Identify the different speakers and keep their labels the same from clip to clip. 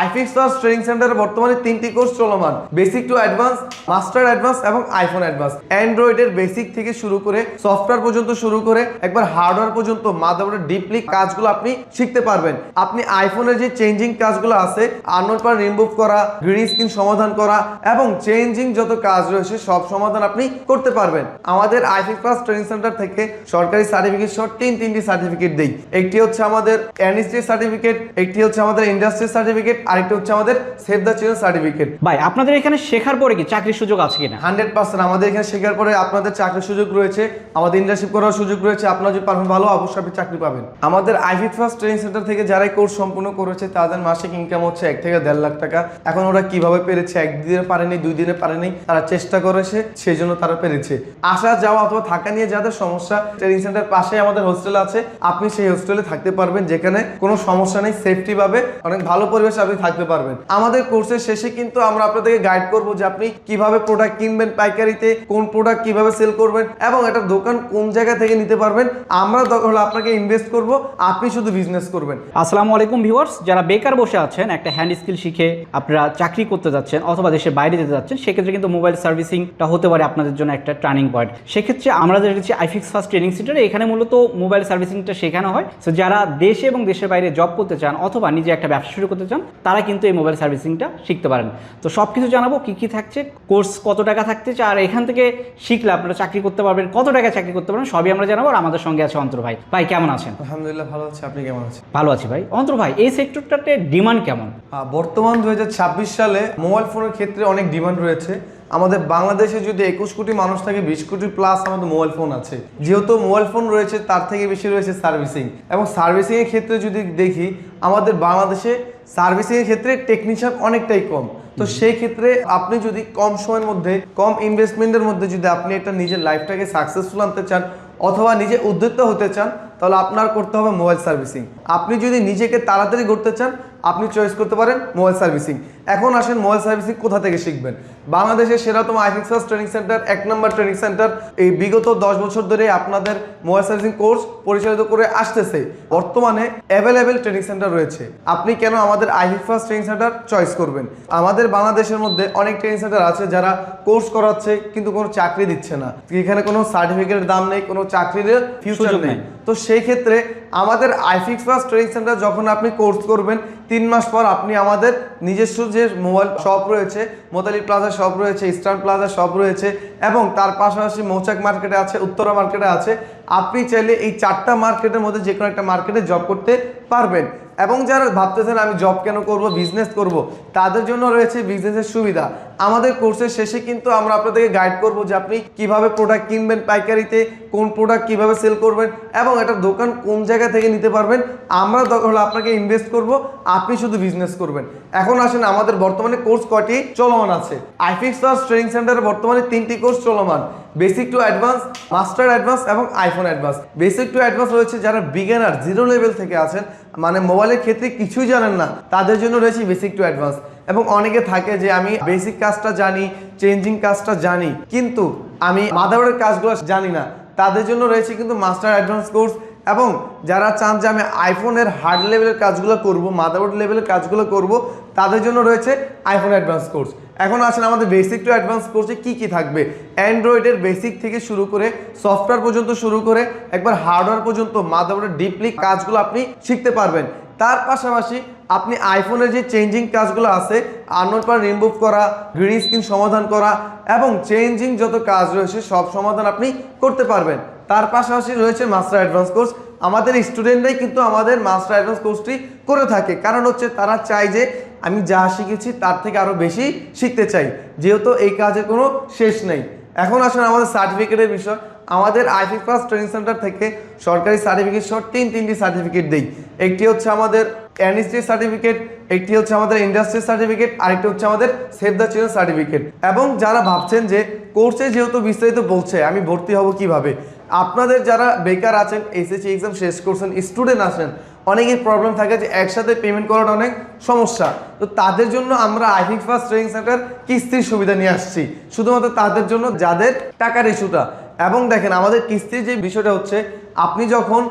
Speaker 1: IFix first training সেন্টারে বর্তমানে 3টি কোর্স চলমান, basic to advance, master advance এবং আইফোন অ্যাডভান্স। অ্যান্ড্রয়েডের বেসিক থেকে শুরু করে সফটওয়্যার পর্যন্ত শুরু করে একবার হার্ডওয়্যার পর্যন্ত মাদারবোর্ডের ডিপলি কাজগুলো আপনি শিখতে পারবেন। আপনি আইফোনের যে চেঞ্জিং কাজগুলো আছে, আননোন পার রিমুভ করা, গ্রিন স্ক্রিন সমাধান করা এবং চেঞ্জিং যত কাজ রয়েছে সব সমাধান আপনি করতে পারবেন। আমাদের আইফিক্স ফার্স্ট ট্রেনিং সেন্টার থেকে সরকারি সার্টিফিকেট সহ তিনটি সার্টিফিকেট দেই। একটি হচ্ছে আমাদের এনএসটি সার্টিফিকেট, একটি হচ্ছে আমাদের ইন্ডাস্ট্রি সার্টিফিকেট, আরেকটি হচ্ছে আমাদের সেভ দ্য চিলড্রেন সার্টিফিকেট।
Speaker 2: ভাই আপনাদের এখানে শেখার পরে কি চাকরির সুযোগ আছে কিনা?
Speaker 1: 100% আমাদের এখানে শেখার পরে আপনাদের চাকরির সুযোগ রয়েছে, আমাদের ইন্টার্নশিপ করার সুযোগ রয়েছে। আপনারা যদি পারফর্ম ভালো অবশ্যই আপনি চাকরি পাবেন। আমাদের আইফিক্স ফার্স্ট ট্রেনিং সেন্টার থেকে যারাই কোর্স সম্পূর্ণ করেছে তাদের মাসিক ইনকাম হচ্ছে 1 থেকে 1.5 লাখ টাকা। এখন ওরা কিভাবে পেরেছে, একদিনে পারেনি, 2 দিনে পারেনি, তারা চেষ্টা করেছে, সেই জন্য তারা পেরেছে। আসা যাওয়া অথবা থাকা নিয়ে যাদের সমস্যা, ট্রেনিং সেন্টার পাশে আমাদের হোস্টেল আছে, আপনি সেই হোস্টেলে থাকতে পারবেন, যেখানে কোনো সমস্যা নেই, সেফটি ভাবে অনেক ভালো পরিবেশে আপনি থাকতে পারবেন। আমাদের কোর্সের শেষে কিন্তু আমরা আপনাদেরকে গাইড করব যে আপনি কিভাবে প্রোডাক্ট কিনবেন পাইকারিতে, কোন প্রোডাক্ট কিভাবে সেল করবেন এবং একটা দোকান কোন জায়গা থেকে নিতে পারবেন। আমরা দরকার হলে আপনাকে ইনভেস্ট করব, আপনি শুধু বিজনেস করবেন।
Speaker 2: আসসালামু আলাইকুম ভিউয়ার্স, যারা বেকার বসে আছেন, একটা হ্যান্ড স্কিল শিখে আপনারা চাকরি করতে যাচ্ছেন অথবা দেশের বাইরে যেতে যাচ্ছেন, সেক্ষেত্রে কিন্তু মোবাইল সার্ভিসিংটা হতে পারে আপনাদের জন্য একটা টার্নিং পয়েন্ট। সেক্ষেত্রে আমরা দেখেছি আইফিক্স ফার্স্ট ট্রেনিং সেন্টারে এখানে মূলত মোবাইল সার্ভিসিংটা শেখানো হয়। সো যারা দেশে এবং দেশের বাইরে জব করতে চান অথবা নিজে একটা ব্যবসা শুরু করতে চান, তারা কিন্তু এই মোবাইল সার্ভিসিংটা শিখতে পারেন। তো সব কিছু জানাবো, কী থাকছে, কোর্স কত টাকা থাকতেছে, আর এখান থেকে শিখলে আপনারা চাকরি করতে পারবেন, কত টাকা চাকরি করতে পারবেন, সবই আমরা জানাবো। আর আমাদের সঙ্গে আছে অন্তর ভাই। ভাই কেমন আছেন?
Speaker 1: আলহামদুলিল্লাহ ভালো আছি, আপনি কেমন আছেন?
Speaker 2: ভালো আছি ভাই। অন্তর ভাই, এই সেক্টরটাতে ডিমান্ড কেমন?
Speaker 1: বর্তমান 2026 সালে মোবাইল ফোনের ক্ষেত্রে অনেক ডিমান্ড রয়েছে। আমাদের বাংলাদেশে যদি 21 কোটি মানুষ থাকে, 20 কোটি প্লাস আমাদের মোবাইল ফোন আছে। যেহেতু মোবাইল ফোন রয়েছে, তার থেকে বেশি রয়েছে সার্ভিসিং। এবং সার্ভিসিংয়ের ক্ষেত্রে যদি দেখি, আমাদের বাংলাদেশে সার্ভিসিংয়ের ক্ষেত্রে টেকনিশিয়ান অনেকটাই কম। তো সেই ক্ষেত্রে আপনি যদি কম সময়ের মধ্যে, কম ইনভেস্টমেন্টের মধ্যে যদি আপনি একটা নিজের লাইফটাকে সাকসেসফুল আনতে চান অথবা নিজে উদ্যোক্তা হতে চান, তাহলে আপনার করতে হবে মোবাইল সার্ভিসিং। আপনি যদি নিজেকে তাড়াতাড়ি করতে চান, আপনি চয়েস করতে পারেন মোবাইল সার্ভিসিং। এখন আসেন মোবাইল সার্ভিসিং কোথা থেকে শিখবেন। বাংলাদেশের সেরাতম আইফিক্স ফার্স্ট ট্রেনিং সেন্টার, 1 নম্বর ট্রেনিং সেন্টার, এই বিগত 10 বছর ধরে আপনাদের মোবাইল সার্ভিসিং কোর্স পরিচালিত করে আসতেছে। বর্তমানে অ্যাভেলেবেল ট্রেনিং সেন্টার রয়েছে। আপনি কেন আমাদের iFix first training centre choice করবেন? আমাদের বাংলাদেশের মধ্যে অনেক ট্রেনিং সেন্টার আছে যারা কোর্স করাচ্ছে কিন্তু কোনো চাকরি দিচ্ছে না। এখানে কোনো সার্টিফিকেটের দাম নেই, কোনো চাকরির ফিউচার নেই। তো সেই ক্ষেত্রে আমাদের আইফিক্স ফার্স্ট ট্রেনিং সেন্টার যখন আপনি কোর্স করবেন, 3 মাস পর আপনি আমাদের নিজস্ব যে মোবাইল শপ রয়েছে, মোতালি প্লাজা শপ রয়েছে, ইস্টার্ন প্লাজা শপ রয়েছে এবং তার পাশাপাশি মৌচাক মার্কেটে আছে, উত্তরা মার্কেটে আছে। আপনি চাইলে এই 4টা মার্কেটের মধ্যে যে কোনো একটা মার্কেটে জব করতে পারবেন। এবং যারা ভাবতেছেন আমি জব কেন করব, বিজনেস করব, তাদের জন্য রয়েছে বিজনেসের সুবিধা। আমাদের কোর্সের শেষে কিন্তু আমরা আপনাদেরকে গাইড করব যে আপনি কিভাবে প্রোডাক্ট কিনবেন পাইকারিতে, কোন প্রোডাক্ট কিভাবে সেল করবেন এবং একটা দোকান কোন জায়গা থেকে নিতে পারবেন। আমরা দরকার হলে আপনাকে ইনভেস্ট করব, আপনি শুধু বিজনেস করবেন। এখন আসেন আমাদের বর্তমানে কোর্স কয়টি চলমান আছে। আইফিক্স ফার্স্ট ট্রেনিং সেন্টারে বর্তমানে 3টি কোর্স চলমান, basic to advance, master advance এবং iPhone advance. Basic to advance রয়েছে যারা বিগিনার, 0 লেভেল থেকে আছেন, মানে মোবাইলের ক্ষেত্রে কিছুই জানেন না, তাদের জন্য রয়েছে বেসিক টু অ্যাডভান্স। এবং অনেকে থাকে যে আমি বেসিক কাজটা জানি, চেঞ্জিং কাজটা জানি, কিন্তু আমি মাদারবোর্ডের কাজগুলো জানি না, তাদের জন্য রয়েছে কিন্তু মাস্টার অ্যাডভান্স কোর্স। এবং যারা চান যে আমি আইফোনের হার্ড লেভেলের কাজগুলো করব, মাদারবোর্ড লেভেলের কাজগুলো করব, তাদের জন্য রয়েছে আইফোন অ্যাডভান্স কোর্স। এখন আসেন আমাদের বেসিক টু অ্যাডভান্স কোর্সে কি থাকবে। অ্যান্ড্রয়েডের বেসিক থেকে শুরু করে সফটওয়্যার পর্যন্ত শুরু করে একবার হার্ডওয়্যার পর্যন্ত মাদারবোর্ডের ডিপলি কাজগুলো আপনি শিখতে পারবেন। তার পাশাপাশি আপনি আইফোনের যে চেঞ্জিং কাজগুলো আছে, আননোন পার রিমুভ করা, গ্রিন স্ক্রিন সমাধান করা এবং চেঞ্জিং যত কাজ রয়েছে সব সমাধান আপনি করতে পারবেন। তার পাশাপাশি রয়েছে মাস্টার অ্যাডভান্স কোর্স। আমাদের স্টুডেন্টরাই কিন্তু আমাদের মাস্টার অ্যাডভান্স কোর্সটি করে থাকে, কারণ হচ্ছে তারা চায় যে আমি যা শিখেছি তার থেকে আরও বেশি শিখতে চাই, যেহেতু এই কাজের কোনো শেষ নেই। এখন আসেন আমাদের সার্টিফিকেটের বিষয়। আমাদের আইফিক্স ফার্স্ট ট্রেনিং সেন্টার থেকে সরকারি সার্টিফিকেট সহ তিনটি সার্টিফিকেট দেই। একটি হচ্ছে আমাদের এনএসটি সার্টিফিকেট, একটি হচ্ছে আমাদের ইন্ডাস্ট্রি সার্টিফিকেট, আরেকটি হচ্ছে আমাদের সেভ দ্য চিলড্রেন সার্টিফিকেট। এবং যারা ভাবছেন যে কোর্সে যেহেতু বিস্তারিত বলছে, আমি ভর্তি হব কিভাবে, আপনাদের যারা বেকার আছেন, এসএসসি এক্সাম শেষ করছেন, স্টুডেন্ট আছেন, অনেকের প্রবলেম থাকে যে একসাথে পেমেন্ট করাটা অনেক সমস্যা। তো তাদের জন্য আমরা আইফিক্স ফার্স্ট ট্রেনিং সেন্টার কিস্তির সুবিধা নিয়ে আসছি, শুধুমাত্র তাদের জন্য যাদের টাকার ইস্যুটা। এবং দেখেন আমাদের কিস্তির যে বিষয়টা হচ্ছে, আপনি যখন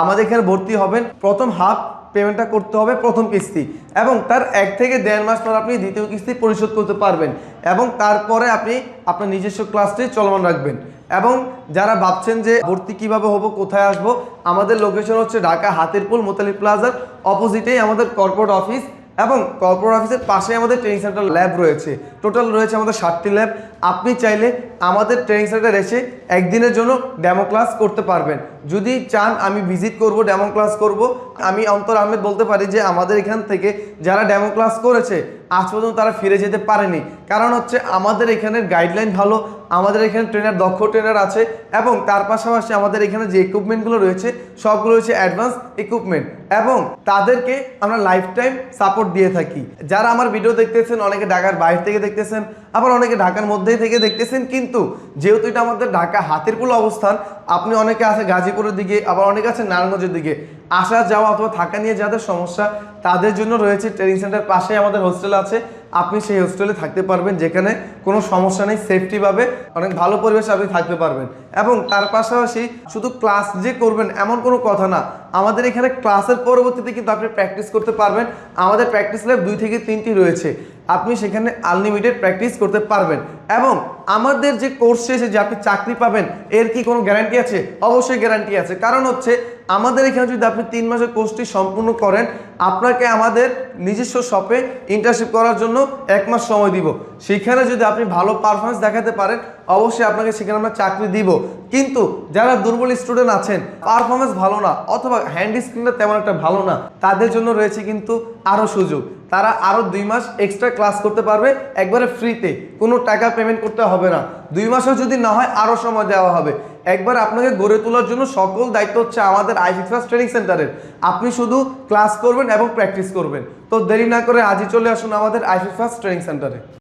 Speaker 1: আমাদের এখানে ভর্তি হবেন, প্রথম হাফ পেমেন্টটা করতে হবে প্রথম কিস্তি, এবং তার 1 থেকে 1.5 মাস পর আপনি দ্বিতীয় কিস্তি পরিশোধ করতে পারবেন, এবং তারপরে আপনি আপনার নিজস্ব ক্লাসটি চলমান রাখবেন। এবং যারা ভাবছেন যে ভর্তি কিভাবে হবো, কোথায় আসবো, আমাদের লোকেশন হচ্ছে ঢাকা হাতিরপুল মোতালিব প্লাজার অপোজিটেই আমাদের কর্পোরেট অফিস, এবং কর্পোরেট অফিসের পাশে আমাদের ট্রেনিং সেন্টার ল্যাব রয়েছে। টোটাল রয়েছে আমাদের 7টি ল্যাব। আপনি চাইলে আমাদের ট্রেনিং সেন্টারে এসে একদিনের জন্য ডেমো ক্লাস করতে পারবেন। যদি চান আমি ভিজিট করব, ডেমো ক্লাস করব, আমি অন্তর আহমেদ বলতে পারি যে আমাদের এখান থেকে যারা ডেমো ক্লাস করেছে আজ পর্যন্ত তারা ফিরে যেতে পারেনি। কারণ হচ্ছে আমাদের এখানের গাইডলাইন ভালো, আমাদের এখানে ট্রেনার, দক্ষ ট্রেনার আছে, এবং তার পাশাপাশি আমাদের এখানে যে ইকুইপমেন্টগুলো রয়েছে সবগুলো হচ্ছে অ্যাডভান্স ইকুইপমেন্ট, এবং তাদেরকে আমরা লাইফ টাইম সাপোর্ট দিয়ে থাকি। যারা আমার ভিডিও দেখতেছেন অনেকে ঢাকার বাইরে থেকে দেখতেছেন, আবার অনেকে ঢাকার মধ্যেই থেকে দেখতেছেন, কিন্তু যেহেতু এটা আমাদের ঢাকা হাতিরপুল অবস্থান, আপনি অনেকে আছে গাজীপুরের দিকে, আবার অনেকে আছে নারায়ণগঞ্জের দিকে, আসা যাওয়া অথবা থাকা নিয়ে যাদের সমস্যা তাদের জন্য রয়েছে ট্রেনিং সেন্টার পাশে আমাদের হোস্টেল আছে। আপনি সেই হোস্টেলে থাকতে পারবেন, যেখানে কোনো সমস্যা নেই, সেফটিভাবে অনেক ভালো পরিবেশে আপনি থাকতে পারবেন। এবং তার পাশাপাশি শুধু ক্লাস যে করবেন এমন কোনো কথা না, আমাদের এখানে ক্লাসের পরবর্তীতে কিন্তু আপনি প্র্যাকটিস করতে পারবেন। আমাদের প্র্যাকটিস ল্যাব 2 থেকে 3টি রয়েছে, আপনি সেখানে আনলিমিটেড প্র্যাকটিস করতে পারবেন। এবং আমাদের যে কোর্স শেষে যে আপনি চাকরি পাবেন এর কি কোনো গ্যারান্টি আছে? অবশ্যই গ্যারান্টি আছে। কারণ হচ্ছে আমাদের এখানে যদি আপনি 3 মাসের কোর্সটি সম্পূর্ণ করেন, আপনাকে আমাদের নিজস্ব শপে ইন্টার্নশিপ করার জন্য 1 মাস সময় দিব। সেখানে যদি আপনি ভালো পারফরমেন্স দেখাতে পারেন অবশ্যই আপনাকে সেখানে আমরা চাকরি দিব। কিন্তু যারা দুর্বল স্টুডেন্ট আছেন, পারফরমেন্স ভালো না অথবা হ্যান্ড স্কিলটা তেমন একটা ভালো না, তাদের জন্য রয়েছে কিন্তু আরও সুযোগ। তারা আরও 2 মাস এক্সট্রা ক্লাস করতে পারবে একবারে ফ্রিতে, কোনো টাকা পেমেন্ট করতে হবে না। 2 মাসও যদি না হয় আরও সময় দেওয়া হবে। একবার আপনাকে গড়ে তোলার জন্য সকল দায়িত্ব হচ্ছে আমাদের আইফিক্স ফার্স্ট ট্রেনিং সেন্টারের। আপনি শুধু ক্লাস করবেন এবং প্র্যাকটিস করবেন। তো দেরি না করে আজই চলে আসুন আমাদের আইফিক্স ফার্স্ট ট্রেনিং সেন্টারে।